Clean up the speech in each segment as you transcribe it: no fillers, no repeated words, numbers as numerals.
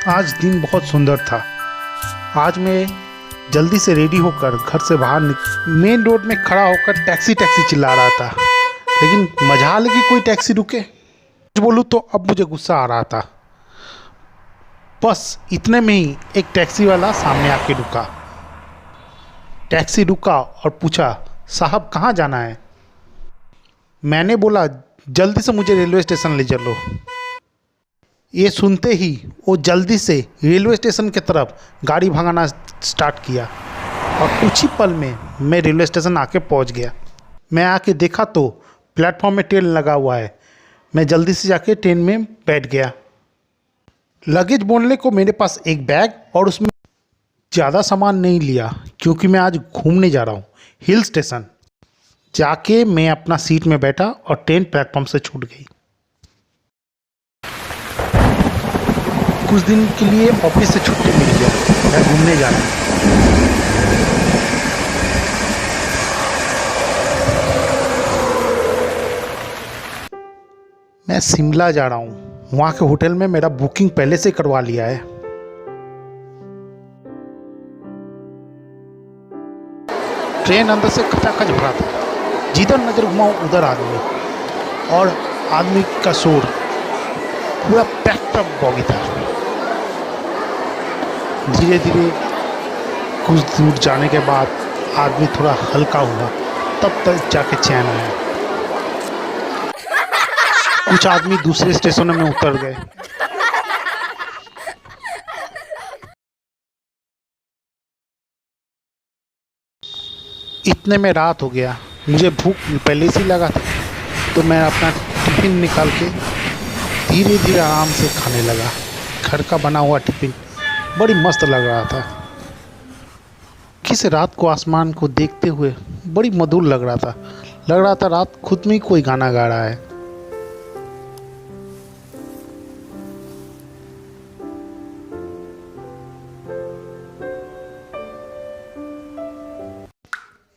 आज दिन बहुत सुंदर था। आज मैं जल्दी से रेडी होकर घर से बाहर मेन रोड में खड़ा होकर टैक्सी टैक्सी चिल्ला रहा था, लेकिन मजाल की कोई टैक्सी रुके। बोलूँ तो अब मुझे गुस्सा आ रहा था। बस इतने में ही एक टैक्सी वाला सामने आके रुका। टैक्सी रुका और पूछा, साहब कहाँ जाना है? मैंने बोला, जल्दी से मुझे रेलवे स्टेशन ले चलो। ये सुनते ही वो जल्दी से रेलवे स्टेशन की तरफ गाड़ी भगाना स्टार्ट किया और कुछ ही पल में मैं रेलवे स्टेशन आके पहुंच गया। मैं आके देखा तो प्लेटफॉर्म में ट्रेन लगा हुआ है। मैं जल्दी से जाके ट्रेन में बैठ गया। लगेज बोलने को मेरे पास एक बैग और उसमें ज़्यादा सामान नहीं लिया, क्योंकि मैं आज घूमने जा रहा हूँ हिल स्टेशन। जाके मैं अपना सीट में बैठा और ट्रेन प्लेटफॉर्म से छूट गई। कुछ दिन के लिए ऑफिस से छुट्टी मिल गया। मैं घूमने जा रहा हूँ। मैं शिमला जा रहा हूँ। वहाँ के होटल में मेरा बुकिंग पहले से करवा लिया है। ट्रेन अंदर से खचाखच भरा था। जिधर नजर घुमाऊं उधर आदमी और आदमी का शोर। पूरा पैक्ड अप बॉगी था। धीरे धीरे कुछ दूर जाने के बाद आदमी थोड़ा हल्का हुआ, तब तक जाके चैन आया। कुछ आदमी दूसरे स्टेशनों में उतर गए। इतने में रात हो गया। मुझे भूख पहले से लगा था, तो मैं अपना टिफिन निकाल के धीरे धीरे आराम से खाने लगा। घर का बना हुआ टिफिन बड़ी मस्त लग रहा था। किस रात को आसमान को देखते हुए बड़ी मधुर लग रहा था। रात खुद में ही कोई गाना गा रहा है।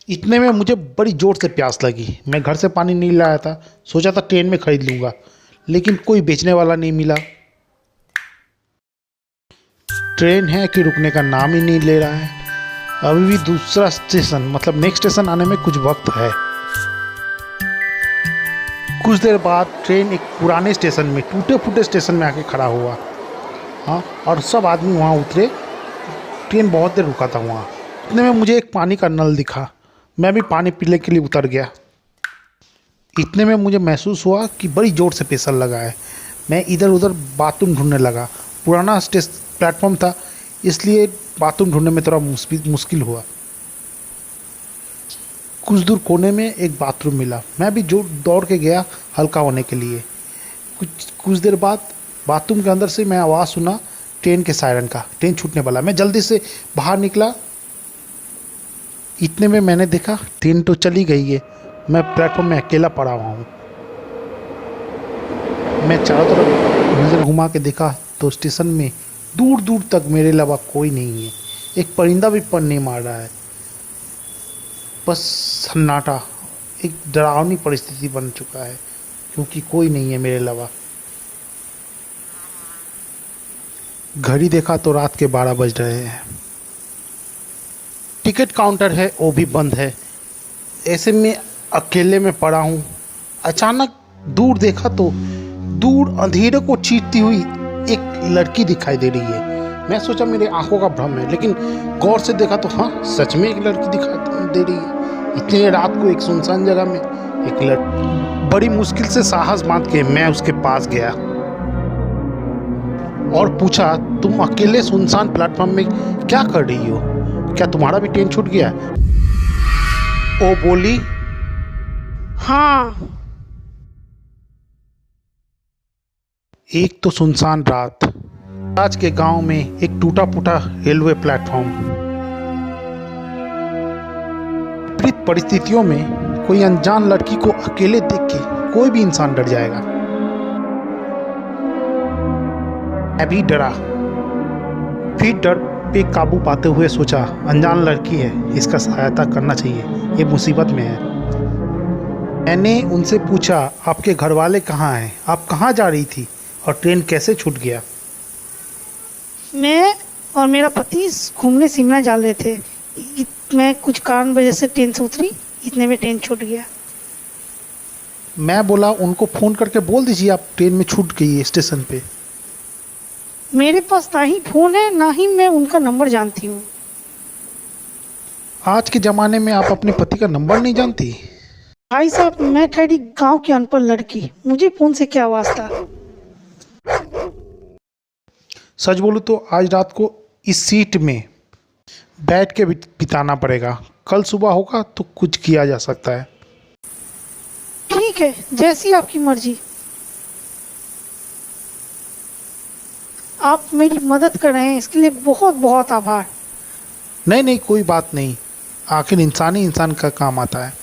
इतने में मुझे बड़ी जोर से प्यास लगी। मैं घर से पानी नहीं लाया था। सोचा था ट्रेन में खरीद लूँगा, लेकिन कोई बेचने वाला नहीं मिला। ट्रेन है कि रुकने का नाम ही नहीं ले रहा है। अभी भी दूसरा स्टेशन मतलब नेक्स्ट स्टेशन आने में कुछ वक्त है। कुछ देर बाद ट्रेन एक पुराने स्टेशन में, टूटे फूटे स्टेशन में आके खड़ा हुआ। हाँ, और सब आदमी वहाँ उतरे। ट्रेन बहुत देर रुका था वहाँ। इतने में मुझे एक पानी का नल दिखा। मैं भी पानी पीने के लिए उतर गया। इतने में मुझे महसूस हुआ कि बड़ी ज़ोर से प्रेशर लगा है। मैं इधर उधर बाथरूम ढूंढने लगा। पुराना प्लेटफॉर्म था, इसलिए बाथरूम ढूंढने में थोड़ा मुश्किल हुआ। कुछ दूर कोने में एक बाथरूम मिला। मैं भी दौड़ के गया हल्का होने के लिए। कुछ देर बाद बाथरूम के अंदर से मैं आवाज़ सुना ट्रेन के सायरन का। ट्रेन छूटने वाला। मैं जल्दी से बाहर निकला। इतने में मैंने देखा ट्रेन तो चली गई है। मैं प्लेटफॉर्म में अकेला पड़ा हुआ हूँ। मैं चारों तरफ नज़र घुमा के देखा तो स्टेशन में दूर दूर तक मेरे अलावा कोई नहीं है। एक परिंदा भी पर नहीं मार रहा है। बस सन्नाटा। एक डरावनी परिस्थिति बन चुका है, क्योंकि कोई नहीं है मेरे अलावा। घड़ी देखा तो रात के 12 बज रहे हैं। टिकट काउंटर है, वो भी बंद है। ऐसे में अकेले में पड़ा हूँ। अचानक दूर देखा तो दूर अंधेरे को चीरती हुई एक लड़की दिखाई दे रही है। मैं सोचा मेरी आंखों का भ्रम है, लेकिन गौर से देखा तो हाँ, सच में एक लड़की दिखाई दे रही है। इतनी रात को एक सुनसान जगह में एक लड़की। बड़ी मुश्किल से साहस बांध के मैं उसके पास गया और पूछा, तुम अकेले सुनसान प्लेटफॉर्म में क्या कर रही हो? क्या तुम्हारा भी ट्रेन छूट गया? वो बोली, हाँ। एक तो सुनसान रात, आज के गांव में एक टूटा फूटा रेलवे प्लेटफॉर्म। विपरीत परिस्थितियों में कोई अनजान लड़की को अकेले देख के कोई भी इंसान डर जाएगा। मैं भी डरा। फिर डर पे काबू पाते हुए सोचा, अनजान लड़की है, इसका सहायता करना चाहिए, ये मुसीबत में है। मैंने उनसे पूछा, आपके घर वाले कहाँ हैं? आप कहाँ जा रही थी और ट्रेन कैसे छूट गया? मैं और मेरा पति घूमने शिमला जा रहे थे। मैं कुछ कारण वजह से ट्रेन से उतरी, इतने में ट्रेन छूट गया। मैं बोला उनको फ़ोन करके बोल दीजिए आप ट्रेन में छूट गई है स्टेशन पे। मेरे पास ना ही फ़ोन है, ना ही मैं उनका नंबर जानती हूँ। आज के ज़माने में आप अपने पति का नंबर नहीं जानती? भाई साहब, मैं ठहरी गांव की अनपढ़ लड़की, मुझे फ़ोन से क्या वास्ता। सच बोलूँ तो आज रात को इस सीट में बैठ के बिताना पड़ेगा। कल सुबह होगा तो कुछ किया जा सकता है। ठीक है, जैसी आपकी मर्जी। आप मेरी मदद कर रहे हैं, इसके लिए बहुत बहुत आभार। नहीं नहीं, कोई बात नहीं। आखिर इंसान ही इंसान का काम आता है।